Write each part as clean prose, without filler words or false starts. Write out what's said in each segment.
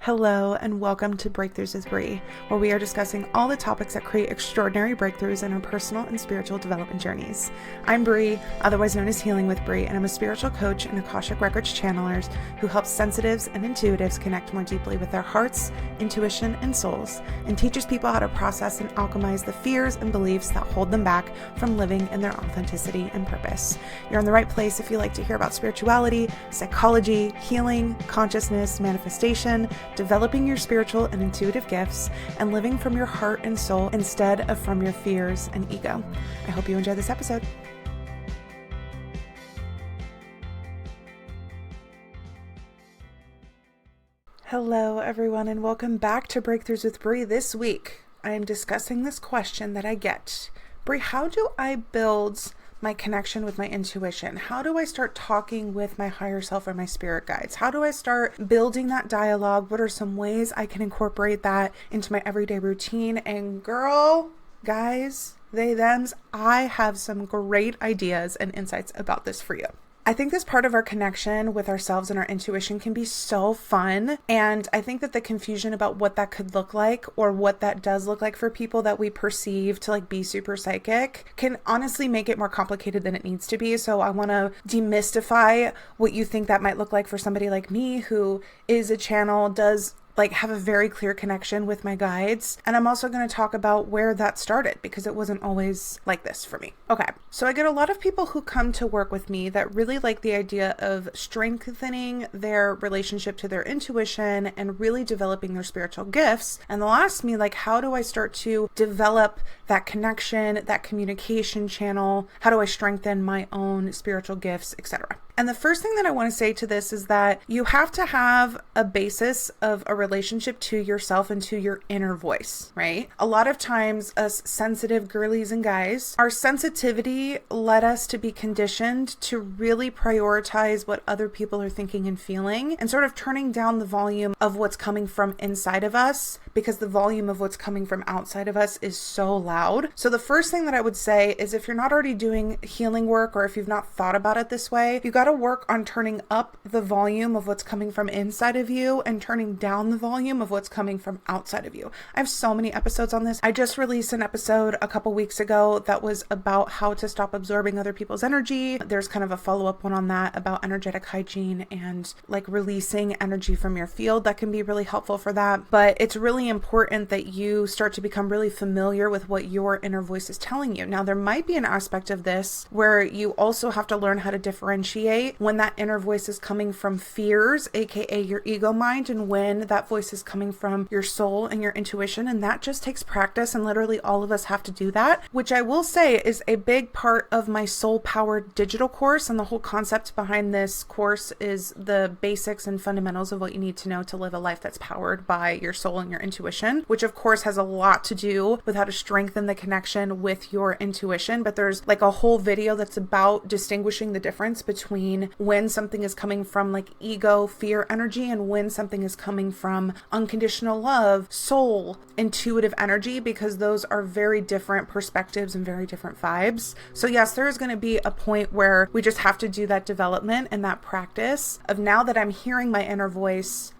Hello and welcome to Breakthroughs with Bree, where we are discussing all the topics that create extraordinary breakthroughs in our personal and spiritual development journeys. I'm Bree, otherwise known as Healing with Bree, and I'm a spiritual coach and Akashic Records channelers who helps sensitives and intuitives connect more deeply with their hearts, intuition, and souls, and teaches people how to process and alchemize the fears and beliefs that hold them back from living in their authenticity and purpose. You're in the right place if you like to hear about spirituality, psychology, healing, consciousness, manifestation, developing your spiritual and intuitive gifts, and living from your heart and soul instead of from your fears and ego. I hope you enjoy this episode. Hello, everyone, and welcome back to Breakthroughs with Bree. This week, I am discussing this question that I get. Bree, how do I build my connection with my intuition? How do I start talking with my higher self or my spirit guides? How do I start building that dialogue? What are some ways I can incorporate that into my everyday routine? And girl, guys, they, thems, I have some great ideas and insights about this for you. I think this part of our connection with ourselves and our intuition can be so fun. And I think that the confusion about what that could look like or what that does look like for people that we perceive to be super psychic can honestly make it more complicated than it needs to be. So I want to demystify what you think that might look like for somebody like me who is a channel, does have a very clear connection with my guides. And I'm also going to talk about where that started because it wasn't always like this for me. Okay, so I get a lot of people who come to work with me that really like the idea of strengthening their relationship to their intuition and really developing their spiritual gifts. And they'll ask me, how do I start to develop that connection, that communication channel? How do I strengthen my own spiritual gifts, etc.? And the first thing that I want to say to this is that you have to have a basis of a relationship to yourself and to your inner voice, right? A lot of times, us sensitive girlies and guys, our sensitivity led us to be conditioned to really prioritize what other people are thinking and feeling and sort of turning down the volume of what's coming from inside of us because the volume of what's coming from outside of us is so loud. So the first thing that I would say is if you're not already doing healing work or if you've not thought about it this way, you got to work on turning up the volume of what's coming from inside of you and turning down the volume of what's coming from outside of you. I have so many episodes on this. I just released an episode a couple weeks ago that was about how to stop absorbing other people's energy. There's kind of a follow-up one on that about energetic hygiene and releasing energy from your field. That can be really helpful for that. But it's really important that you start to become really familiar with what your inner voice is telling you. Now, there might be an aspect of this where you also have to learn how to differentiate when that inner voice is coming from fears, aka your ego mind, and when that voice is coming from your soul and your intuition. And that just takes practice, and literally all of us have to do that, which I will say is a big part of my soul powered digital course. And the whole concept behind this course is the basics and fundamentals of what you need to know to live a life that's powered by your soul and your intuition, which of course has a lot to do with how to strengthen the connection with your intuition. But there's a whole video that's about distinguishing the difference between when something is coming from ego, fear energy, and when something is coming from unconditional love, soul, intuitive energy, because those are very different perspectives and very different vibes. So yes, there is going to be a point where we just have to do that development and that practice of, now that I'm hearing my inner voice,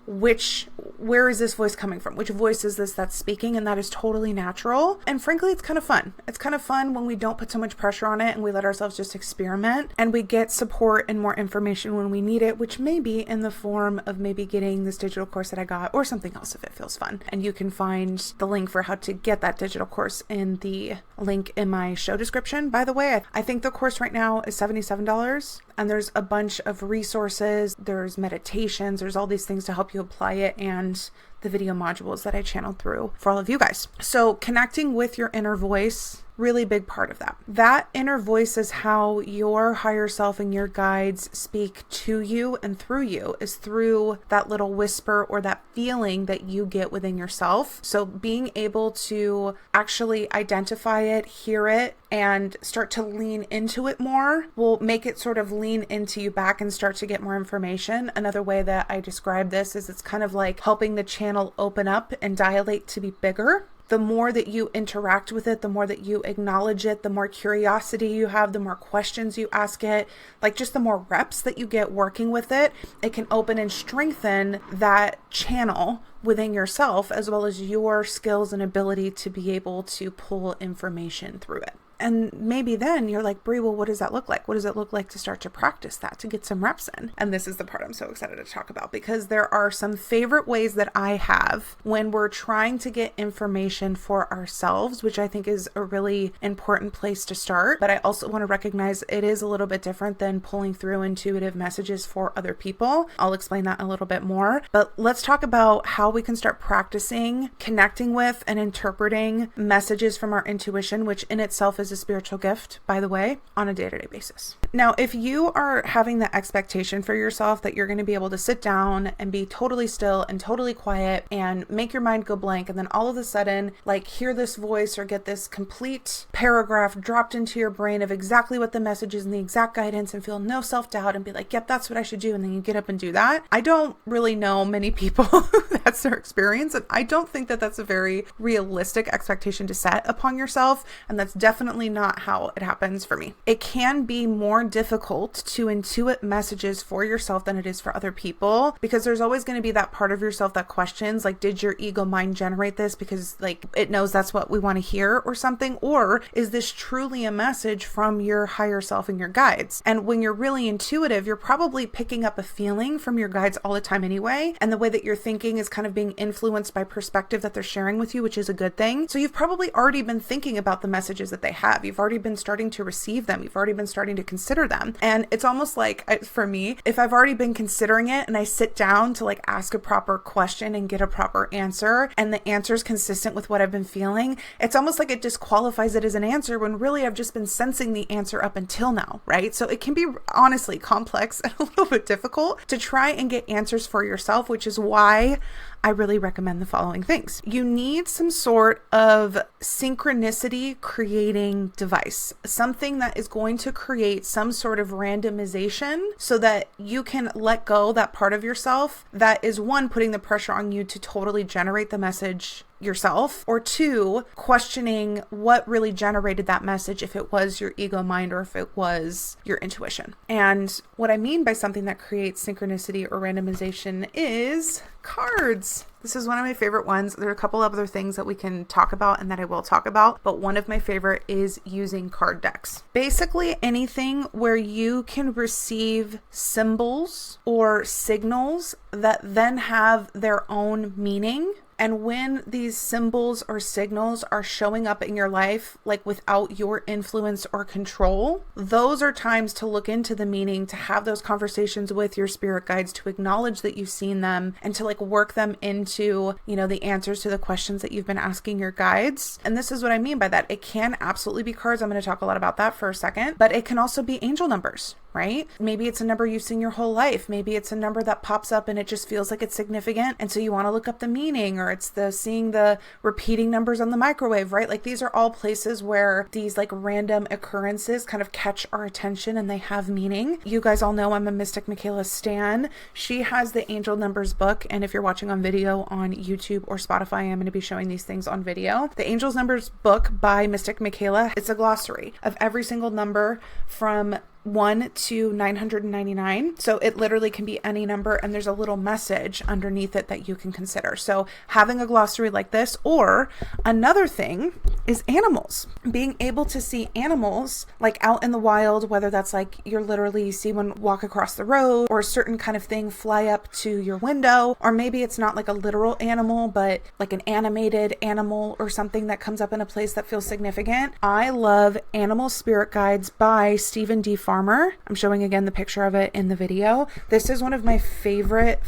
where is this voice coming from? Which voice is this that's speaking? And that is totally natural. And frankly, it's kind of fun. It's kind of fun when we don't put so much pressure on it and we let ourselves just experiment and we get support and more information when we need it, which may be in the form of maybe getting this digital course that I got or something else if it feels fun. And you can find the link for how to get that digital course in the link in my show description. By the way, I think the course right now is $77 and there's a bunch of resources. There's meditations. There's all these things to help you apply it, and the video modules that I channeled through for all of you guys. So connecting with your inner voice, really big part of that. That inner voice is how your higher self and your guides speak to you and through you, is through that little whisper or that feeling that you get within yourself. So being able to actually identify it, hear it, and start to lean into it more will make it sort of lean into you back and start to get more information. Another way that I describe this is it's kind of like helping the channel open up and dilate to be bigger. the more that you interact with it, the more that you acknowledge it, the more curiosity you have, the more questions you ask it, like just the more reps that you get working with it, it can open and strengthen that channel within yourself, as well as your skills and ability to be able to pull information through it. And maybe then you're like, Brie, well, what does that look like? What does it look like to start to practice that, to get some reps in? And this is the part I'm so excited to talk about, because there are some favorite ways that I have when we're trying to get information for ourselves, which I think is a really important place to start. But I also want to recognize it is a little bit different than pulling through intuitive messages for other people. I'll explain that a little bit more. But let's talk about how we can start practicing connecting with and interpreting messages from our intuition, which in itself is a spiritual gift, by the way, on a day-to-day basis. Now, if you are having the expectation for yourself that you're going to be able to sit down and be totally still and totally quiet and make your mind go blank, and then all of a sudden, like, hear this voice or get this complete paragraph dropped into your brain of exactly what the message is and the exact guidance, and feel no self-doubt and be like, yep, that's what I should do, and then you get up and do that. I don't really know many people that's their experience, and I don't think that that's a very realistic expectation to set upon yourself, and that's definitely not how it happens for me. It can be more difficult to intuit messages for yourself than it is for other people, because there's always going to be that part of yourself that questions, like, did your ego mind generate this because like it knows that's what we want to hear or something? Or is this truly a message from your higher self and your guides? And when you're really intuitive, you're probably picking up a feeling from your guides all the time anyway. And the way that you're thinking is kind of being influenced by perspective that they're sharing with you, which is a good thing. So you've probably already been thinking about the messages that they have. You've already been starting to receive them. You've already been starting to consider them. And it's almost like, for me, if I've already been considering it and I sit down to like ask a proper question and get a proper answer, and the answer is consistent with what I've been feeling, it's almost like it disqualifies it as an answer when really I've just been sensing the answer up until now, right? So it can be honestly complex and a little bit difficult to try and get answers for yourself, which is why I really recommend the following things. You need some sort of synchronicity creating device, something that is going to create some sort of randomization so that you can let go that part of yourself that is, one, putting the pressure on you to totally generate the message yourself, or two, questioning what really generated that message, if it was your ego mind or if it was your intuition. And what I mean by something that creates synchronicity or randomization is cards. This is one of my favorite ones. There are a couple of other things that we can talk about and that I will talk about, but one of my favorite is using card decks. Basically anything where you can receive symbols or signals that then have their own meaning. And when these symbols or signals are showing up in your life, like without your influence or control, those are times to look into the meaning, to have those conversations with your spirit guides, to acknowledge that you've seen them, and to like work them into, the answers to the questions that you've been asking your guides. And this is what I mean by that. It can absolutely be cards. I'm going to talk a lot about that for a second, but it can also be angel numbers, right? Maybe it's a number you've seen your whole life. Maybe it's a number that pops up and it just feels like it's significant. And so you want to look up the meaning, or it's seeing the repeating numbers on the microwave, right? Like these are all places where these like random occurrences kind of catch our attention and they have meaning. You guys all know I'm a Mystic Michaela stan. She has the Angel Numbers book. And if you're watching on video on YouTube or Spotify, I'm going to be showing these things on video. The Angels Numbers book by Mystic Michaela, it's a glossary of every single number from 1 to 999. So it literally can be any number, and there's a little message underneath it that you can consider. So having a glossary like this, or another thing is animals. Being able to see animals like out in the wild, whether that's like you're literally see one walk across the road, or a certain kind of thing fly up to your window, or maybe it's not like a literal animal, but like an animated animal or something that comes up in a place that feels significant. I love Animal Spirit Guides by Stephen D. Farmer. I'm showing again the picture of it in the video. This is one of my favorite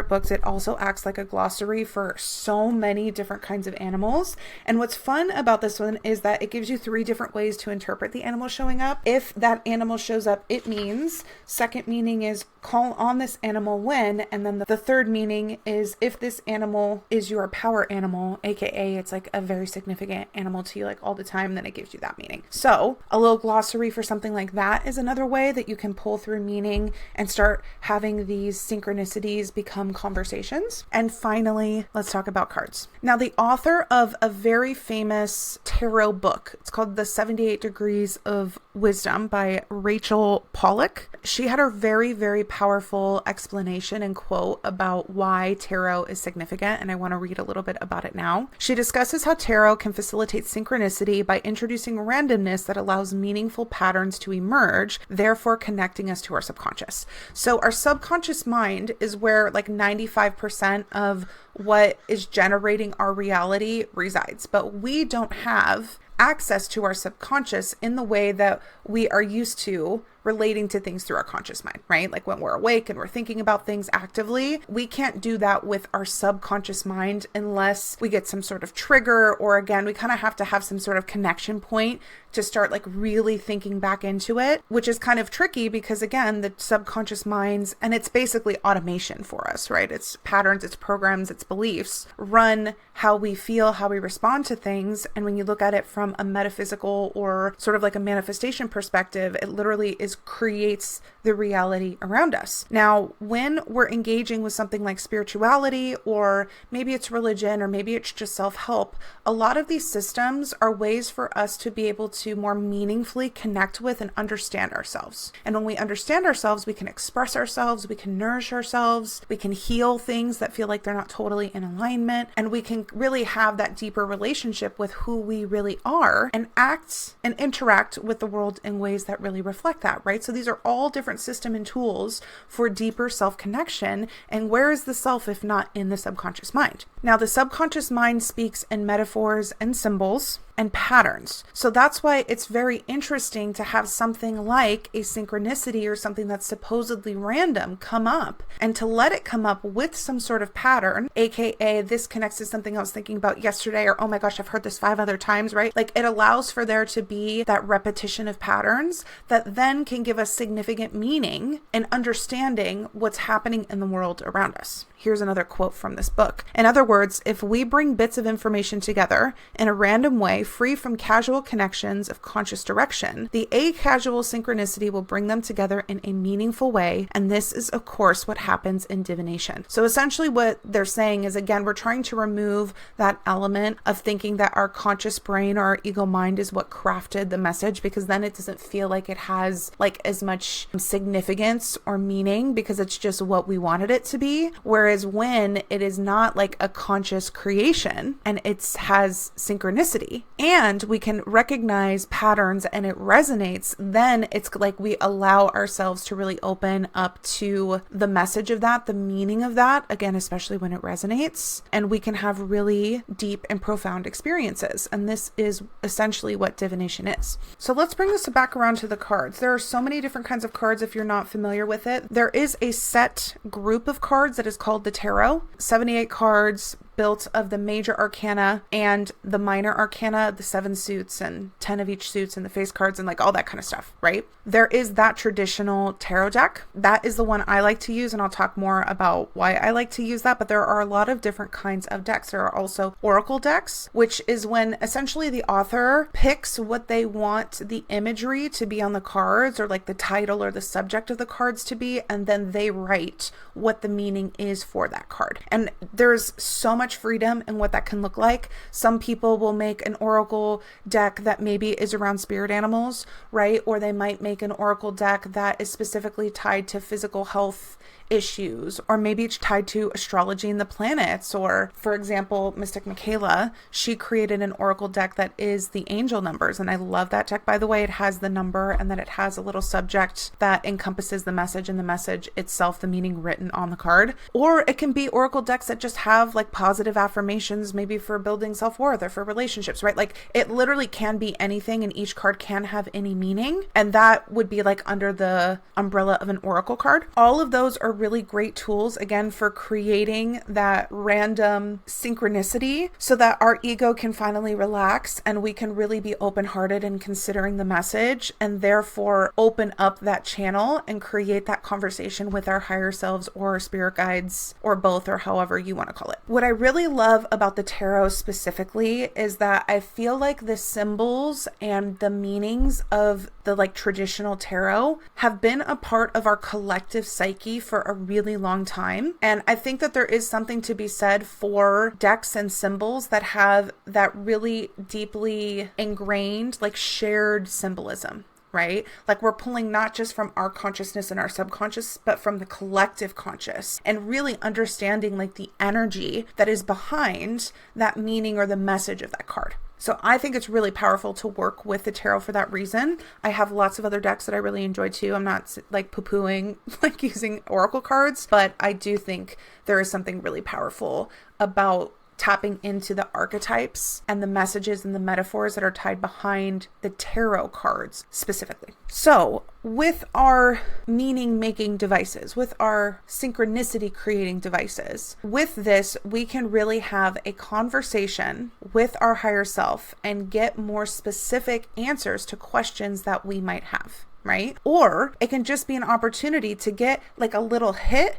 books. It also acts like a glossary for so many different kinds of animals. And what's fun about this this one is that it gives you 3 different ways to interpret the animal showing up. If that animal shows up, it means. Second meaning is call on this animal when. And then the third meaning is if this animal is your power animal, aka it's like a very significant animal to you like all the time, then it gives you that meaning. So a little glossary for something like that is another way that you can pull through meaning and start having these synchronicities become conversations. And finally, let's talk about cards. Now, the author of a very famous tarot book, it's called The 78 Degrees of Wisdom by Rachel Pollack. She had a very, very powerful explanation and quote about why tarot is significant, and I want to read a little bit about it now. She discusses how tarot can facilitate synchronicity by introducing randomness that allows meaningful patterns to emerge, therefore connecting us to our subconscious. So our subconscious mind is where like 95% of what is generating our reality resides, but we don't have access to our subconscious in the way that we are used to relating to things through our conscious mind, right? Like when we're awake and we're thinking about things actively, we can't do that with our subconscious mind unless we get some sort of trigger, or again, we kind of have to have some sort of connection point to start like really thinking back into it, which is kind of tricky because again, the subconscious minds, and it's basically automation for us, right? It's patterns, it's programs, it's beliefs, run how we feel, how we respond to things. And when you look at it from a metaphysical or sort of like a manifestation perspective, it literally creates the reality around us. Now, when we're engaging with something like spirituality, or maybe it's religion, or maybe it's just self-help, a lot of these systems are ways for us to be able to more meaningfully connect with and understand ourselves. And when we understand ourselves, we can express ourselves, we can nourish ourselves, we can heal things that feel like they're not totally in alignment, and we can really have that deeper relationship with who we really are and act and interact with the world in ways that really reflect that, right? So these are all different system and tools for deeper self-connection. And where is the self if not in the subconscious mind? Now, the subconscious mind speaks in metaphors and symbols and patterns. So that's why it's very interesting to have something like a synchronicity or something that's supposedly random come up, and to let it come up with some sort of pattern, aka this connects to something I was thinking about yesterday, or oh my gosh, I've heard this 5 other times, right? Like it allows for there to be that repetition of patterns that then can give us significant meaning and understanding what's happening in the world around us. Here's another quote from this book. In other words, if we bring bits of information together in a random way, free from casual connections of conscious direction, the acasual synchronicity will bring them together in a meaningful way. And this is, of course, what happens in divination. So essentially what they're saying is, again, we're trying to remove that element of thinking that our conscious brain or our ego mind is what crafted the message, because then it doesn't feel like it has like as much significance or meaning because it's just what we wanted it to be. Whereas when it is not like a conscious creation and it has synchronicity and we can recognize patterns and it resonates, then it's like we allow ourselves to really open up to the message of that, the meaning of that, again, especially when it resonates, and we can have really deep and profound experiences. And this is essentially what divination is. So let's bring this back around to the cards. There are so many different kinds of cards if you're not familiar with it. There is a set group of cards that is called the tarot, 78 cards built of the major arcana and the minor arcana, the 7 suits and 10 of each suits and the face cards and like all that kind of stuff, right? There is that traditional tarot deck. That is the one I like to use, and I'll talk more about why I like to use that, but there are a lot of different kinds of decks. There are also oracle decks, which is when essentially the author picks what they want the imagery to be on the cards, or like the title or the subject of the cards to be, and then they write what the meaning is for that card. And there's so much freedom in what that can look like. Some people will make an oracle deck that maybe is around spirit animals, right? Or they might make an oracle deck that is specifically tied to physical health issues, or maybe it's tied to astrology and the planets. Or for example, Mystic Michaela, she created an oracle deck that is the angel numbers, and I love that deck, by the way. It has the number and then it has a little subject that encompasses the message, and the message itself, the meaning written on the card. Or it can be oracle decks that just have like positive affirmations, maybe for building self-worth or for relationships, right? Like it literally can be anything, and each card can have any meaning, and that would be like under the umbrella of an oracle card. All of those are really great tools, again, for creating that random synchronicity so that our ego can finally relax and we can really be open-hearted in considering the message, and therefore open up that channel and create that conversation with our higher selves or spirit guides, or both, or however you want to call it. What I really love about the tarot specifically is that I feel like the symbols and the meanings of the traditional tarot have been a part of our collective psyche for a really long time. And I think that there is something to be said for decks and symbols that have that really deeply ingrained, shared symbolism. Right? We're pulling not just from our consciousness and our subconscious, but from the collective conscious, and really understanding the energy that is behind that meaning or the message of that card. So I think it's really powerful to work with the tarot for that reason. I have lots of other decks that I really enjoy too. I'm not poo-pooing using oracle cards, but I do think there is something really powerful about tapping into the archetypes and the messages and the metaphors that are tied behind the tarot cards specifically. So with our meaning making devices, with our synchronicity creating devices, with this, we can really have a conversation with our higher self and get more specific answers to questions that we might have, right? Or it can just be an opportunity to get a little hit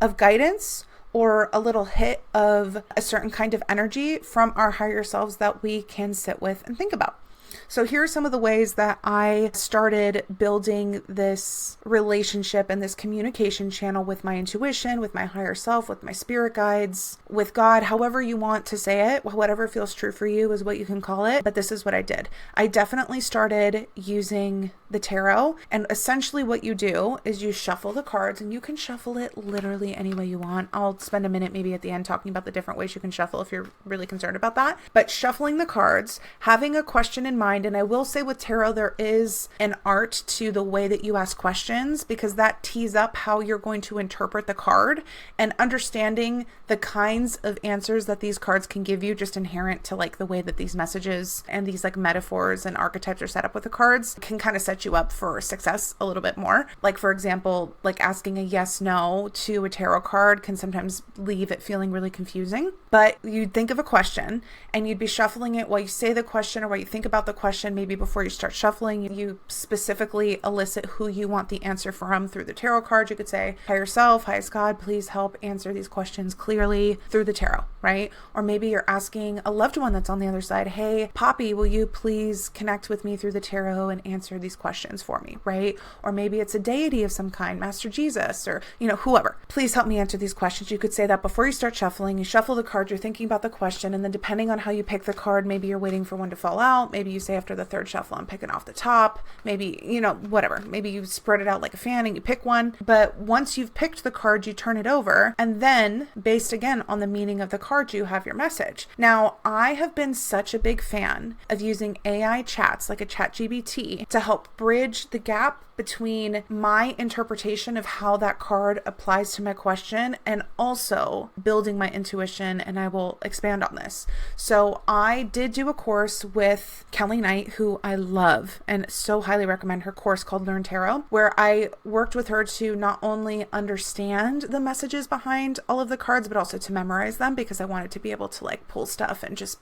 of guidance or a little hit of a certain kind of energy from our higher selves that we can sit with and think about. So here are some of the ways that I started building this relationship and this communication channel with my intuition, with my higher self, with my spirit guides, with God, however you want to say it, whatever feels true for you is what you can call it. But this is what I did. I definitely started using the tarot, and essentially what you do is you shuffle the cards, and you can shuffle it literally any way you want. I'll spend a minute maybe at the end talking about the different ways you can shuffle if you're really concerned about that. But shuffling the cards, having a question in mind, and I will say with tarot, there is an art to the way that you ask questions, because that tees up how you're going to interpret the card, and understanding the kinds of answers that these cards can give you just inherent to the way that these messages and these metaphors and archetypes are set up with the cards can kind of set you up for success a little bit more. For example, asking a yes, no to a tarot card can sometimes leave it feeling really confusing. But you'd think of a question and you'd be shuffling it while you say the question or while you think about the question. Maybe before you start shuffling, you specifically elicit who you want the answer from through the tarot card. You could say, higher self, highest God, please help answer these questions clearly through the tarot, right? Or maybe you're asking a loved one that's on the other side, hey, Poppy, will you please connect with me through the tarot and answer these questions for me, right? Or maybe it's a deity of some kind, Master Jesus, or, whoever. Please help me answer these questions. You could say that before you start shuffling. You shuffle the card, you're thinking about the question, and then depending on how you pick the card, maybe you're waiting for one to fall out. Maybe you say after the third shuffle, I'm picking off the top. Maybe, whatever. Maybe you spread it out like a fan and you pick one. But once you've picked the card, you turn it over, and then based again on the meaning of the card, you have your message. Now, I have been such a big fan of using AI chats like a ChatGPT to help bridge the gap between my interpretation of how that card applies to my question and also building my intuition, and I will expand on this. So I did do a course with Kelly Knight, who I love and so highly recommend her course called Learn Tarot, where I worked with her to not only understand the messages behind all of the cards, but also to memorize them, because I wanted to be able to pull stuff and just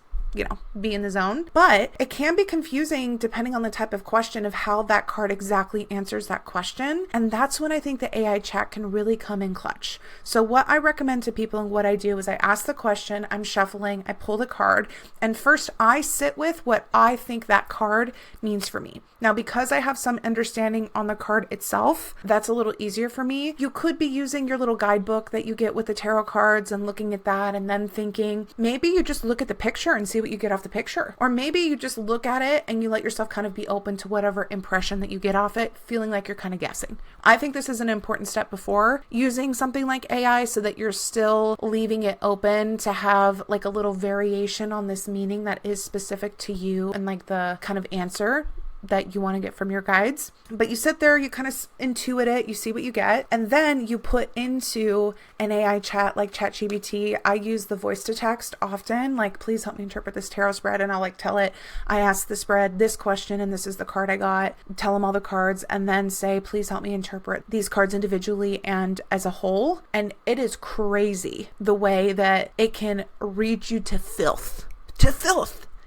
be in the zone. But it can be confusing depending on the type of question of how that card exactly answers that question. And that's when I think the AI chat can really come in clutch. So what I recommend to people and what I do is I ask the question, I'm shuffling, I pull the card, and first I sit with what I think that card means for me. Now, because I have some understanding on the card itself, that's a little easier for me. You could be using your little guidebook that you get with the tarot cards and looking at that and then thinking, maybe you just look at the picture and see what you get off the picture. Or maybe you just look at it and you let yourself kind of be open to whatever impression that you get off it, feeling like you're kind of guessing. I think this is an important step before using something like AI, so that you're still leaving it open to have a little variation on this meaning that is specific to you and the kind of answer that you want to get from your guides. But you sit there, you kind of intuit it, you see what you get, and then you put into an AI chat like ChatGPT. I use the voice to text often, like, please help me interpret this tarot spread, and I'll like tell it, I asked the spread this question and this is the card I got, tell them all the cards, and then say, please help me interpret these cards individually and as a whole. And it is crazy the way that it can read you to filth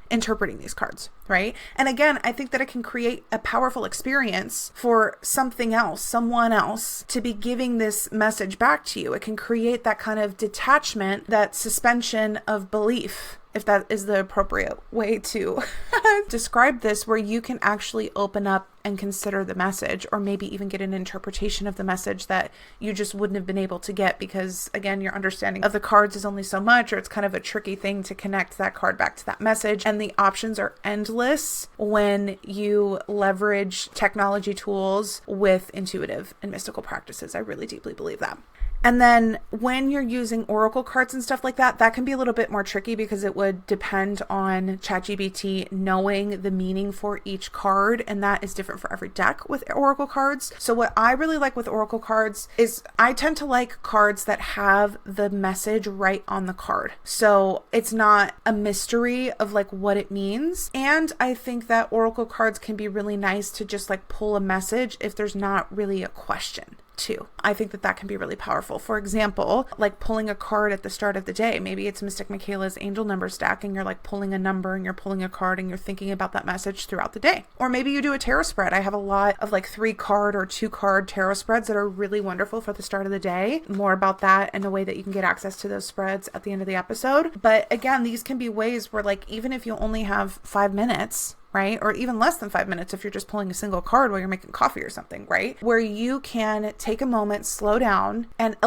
interpreting these cards, right? And again, I think that it can create a powerful experience for someone else to be giving this message back to you. It can create that kind of detachment, that suspension of belief, if that is the appropriate way to describe this, where you can actually open up and consider the message, or maybe even get an interpretation of the message that you just wouldn't have been able to get because, again, your understanding of the cards is only so much, or it's kind of a tricky thing to connect that card back to that message. And the options are endless when you leverage technology tools with intuitive and mystical practices. I really deeply believe that. And then when you're using oracle cards and stuff like that, that can be a little bit more tricky because it would depend on ChatGPT knowing the meaning for each card, and that is different for every deck with oracle cards. So what I really like with oracle cards is I tend to like cards that have the message right on the card. So it's not a mystery of like what it means. And I think that oracle cards can be really nice to just like pull a message if there's not really a question too. I think that that can be really powerful. For example, like pulling a card at the start of the day. Maybe it's Mystic Michaela's angel number stack and you're like pulling a number and you're pulling a card and you're thinking about that message throughout the day. Or maybe you do a tarot spread. I have a lot of like 3-card or 2-card tarot spreads that are really wonderful for the start of the day. More about that and the way that you can get access to those spreads at the end of the episode. But again, these can be ways where like even if you only have 5 minutes, right? Or even less than 5 minutes if you're just pulling a single card while you're making coffee or something, right? Where you can take a moment, slow down, and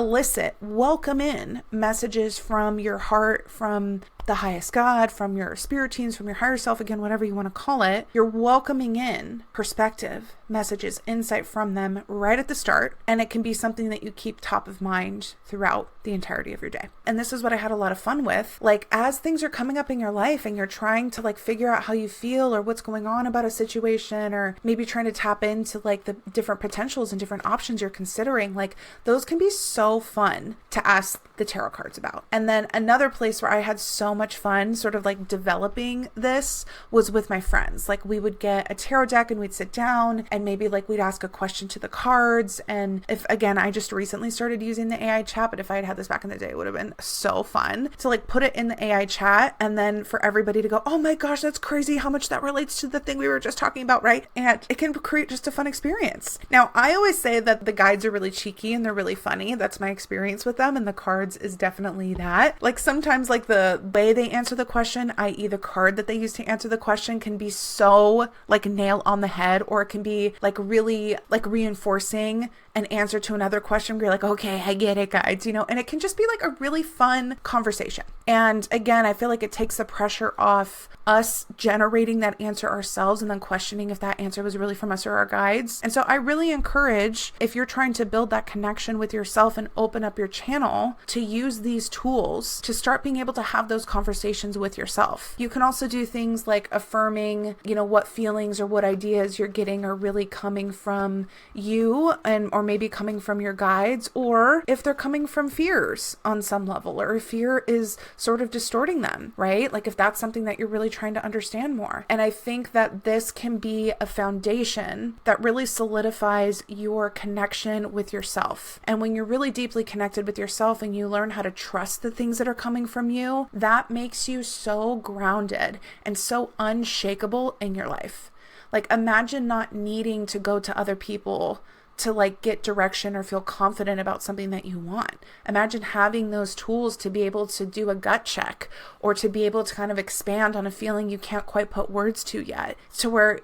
welcome in messages from your heart, from the highest God, from your spirit teams, from your higher self, again, whatever you want to call it. You're welcoming in perspective, messages, insight from them right at the start. And it can be something that you keep top of mind throughout the entirety of your day. And this is what I had a lot of fun with. Like as things are coming up in your life and you're trying to like figure out how you feel or what's going on about a situation, or maybe trying to tap into like the different potentials and different options you're considering, like those can be so fun to ask the tarot cards about. And then another place where I had so much fun sort of like developing this was with my friends. Like we would get a tarot deck and we'd sit down and maybe like we'd ask a question to the cards. And if, again, I just recently started using the AI chat, but if I had this back in the day, it would have been so fun to like put it in the AI chat and then for everybody to go, oh my gosh, that's crazy how much that relates to the thing we were just talking about, right? And it can create just a fun experience. Now, I always say that the guides are really cheeky and they're really funny. That's my experience with them, and the cards is definitely that. Like sometimes like the way they answer the question, i.e. the card that they use to answer the question, can be so like nail on the head, or it can be like really like reinforcing an answer to another question where you're like, okay, I get it, guys, and it can just be like a really fun conversation. And again, I feel like it takes the pressure off us generating that answer ourselves and then questioning if that answer was really from us or our guides. And so I really encourage, if you're trying to build that connection with yourself and open up your channel, to use these tools to start being able to have those conversations with yourself. You can also do things like affirming, what feelings or what ideas you're getting are really coming from you or maybe coming from your guides, or if they're coming from fears on some level, or if fear is sort of distorting them, right? Like if that's something that you're really trying to understand more. And I think that this can be a foundation that really solidifies your connection with yourself. And when you're really deeply connected with yourself and you learn how to trust the things that are coming from you, that makes you so grounded and so unshakable in your life. Like imagine not needing to go to other people to like get direction or feel confident about something that you want. Imagine having those tools to be able to do a gut check, or to be able to kind of expand on a feeling you can't quite put words to yet, to where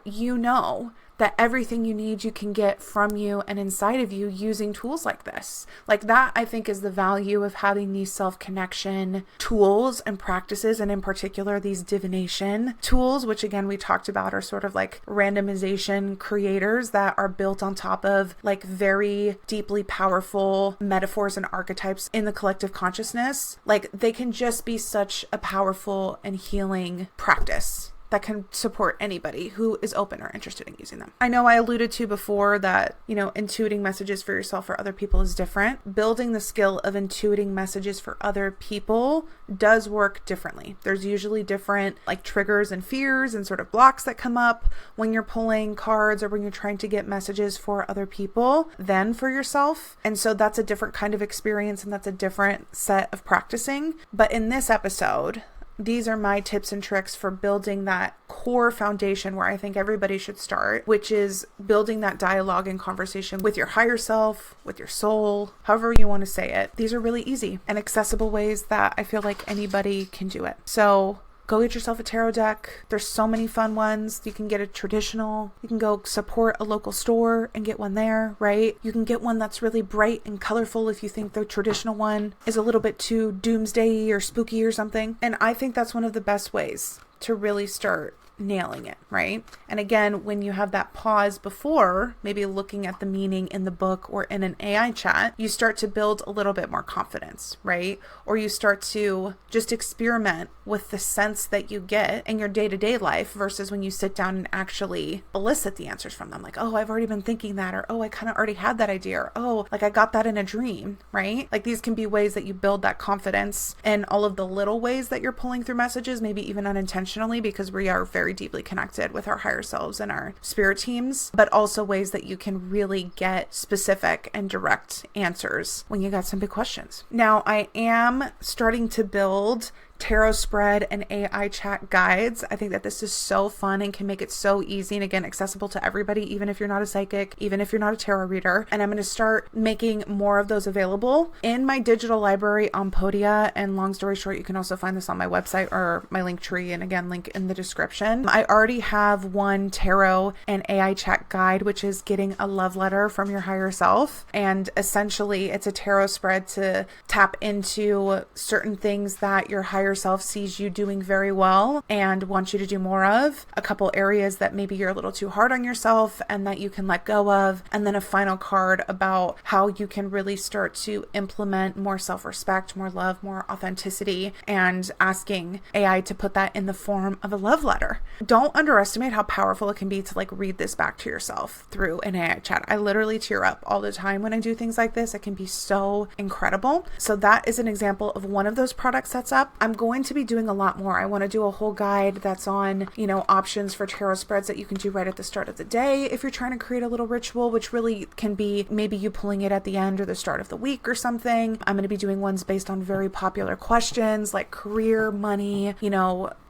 that everything you need you can get from you and inside of you using tools like this. Like that, I think, is the value of having these self-connection tools and practices, and in particular these divination tools, which again we talked about are sort of like randomization creators that are built on top of like very deeply powerful metaphors and archetypes in the collective consciousness. Like they can just be such a powerful and healing practice that can support anybody who is open or interested in using them. I know I alluded to before that, intuiting messages for yourself or other people is different. Building the skill of intuiting messages for other people does work differently. There's usually different triggers and fears and sort of blocks that come up when you're pulling cards or when you're trying to get messages for other people than for yourself. And so that's a different kind of experience, and that's a different set of practicing. But in this episode, these are my tips and tricks for building that core foundation where I think everybody should start, which is building that dialogue and conversation with your higher self, with your soul, however you want to say it. These are really easy and accessible ways that I feel like anybody can do it. So go get yourself a tarot deck. There's so many fun ones. You can get a traditional. You can go support a local store and get one there, right? You can get one that's really bright and colorful if you think the traditional one is a little bit too doomsday or spooky or something. And I think that's one of the best ways to really start nailing it, right? And again, when you have that pause before maybe looking at the meaning in the book or in an AI chat, you start to build a little bit more confidence, right? Or you start to just experiment with the sense that you get in your day-to-day life versus when you sit down and actually elicit the answers from them. Like, oh, I've already been thinking that, or oh, I kind of already had that idea, or oh, I got that in a dream, right? These can be ways that you build that confidence in all of the little ways that you're pulling through messages, maybe even unintentionally, because we are very deeply connected with our higher selves and our spirit teams, but also ways that you can really get specific and direct answers when you got some big questions. Now, I am starting to build tarot spread and AI chat guides. I think that this is so fun and can make it so easy and again accessible to everybody, even if you're not a psychic, even if you're not a tarot reader. And I'm going to start making more of those available in my digital library on Podia. And long story short, you can also find this on my website or my link tree, and again, link in the description. I already have one tarot and AI chat guide, which is getting a love letter from your higher self. And essentially it's a tarot spread to tap into certain things that your higher self sees you doing very well and wants you to do more of, a couple areas that maybe you're a little too hard on yourself and that you can let go of, and then a final card about how you can really start to implement more self-respect, more love, more authenticity, and asking AI to put that in the form of a love letter. Don't underestimate how powerful it can be to read this back to yourself through an AI chat. I literally tear up all the time when I do things like this. It can be so incredible. So that is an example of one of those product sets up. I'm going to be doing a lot more. I want to do a whole guide that's on, options for tarot spreads that you can do right at the start of the day if you're trying to create a little ritual, which really can be maybe you pulling it at the end or the start of the week or something. I'm going to be doing ones based on very popular questions like career, money,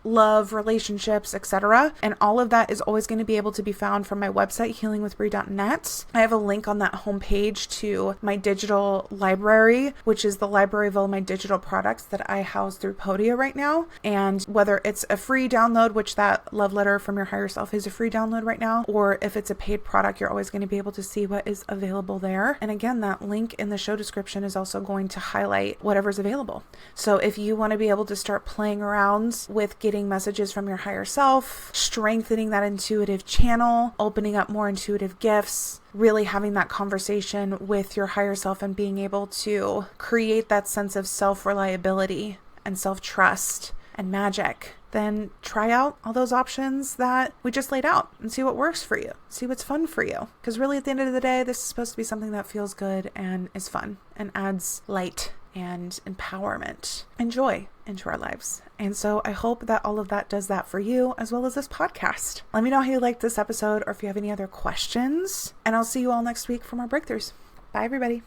love, relationships, etc. And all of that is always going to be able to be found from my website, healingwithbrie.net. I have a link on that homepage to my digital library, which is the library of all my digital products that I house through Podia right now. And whether it's a free download, which that love letter from your higher self is a free download right now, or if it's a paid product, you're always going to be able to see what is available there. And again, that link in the show description is also going to highlight whatever's available. So if you want to be able to start playing around with getting messages from your higher self, strengthening that intuitive channel, opening up more intuitive gifts, really having that conversation with your higher self and being able to create that sense of self-reliability and self-trust and magic, then try out all those options that we just laid out and see what works for you. See what's fun for you. Because really at the end of the day, this is supposed to be something that feels good and is fun and adds light and empowerment and joy into our lives. And so I hope that all of that does that for you, as well as this podcast. Let me know how you liked this episode or if you have any other questions, and I'll see you all next week for more breakthroughs. Bye, everybody.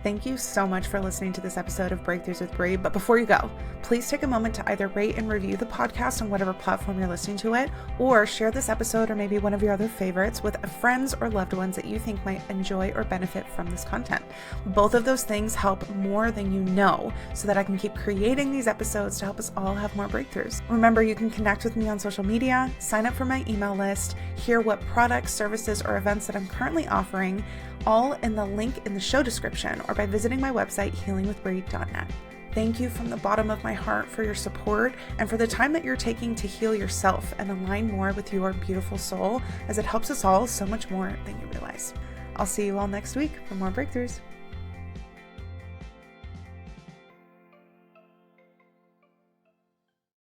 Thank you so much for listening to this episode of Breakthroughs with Brie. But before you go, please take a moment to either rate and review the podcast on whatever platform you're listening to it, or share this episode or maybe one of your other favorites with friends or loved ones that you think might enjoy or benefit from this content. Both of those things help more than you know, so that I can keep creating these episodes to help us all have more breakthroughs. Remember, you can connect with me on social media, sign up for my email list, hear what products, services, or events that I'm currently offering, all in the link in the show description or by visiting my website, healingwithbrie.net. Thank you from the bottom of my heart for your support and for the time that you're taking to heal yourself and align more with your beautiful soul, as it helps us all so much more than you realize. I'll see you all next week for more breakthroughs.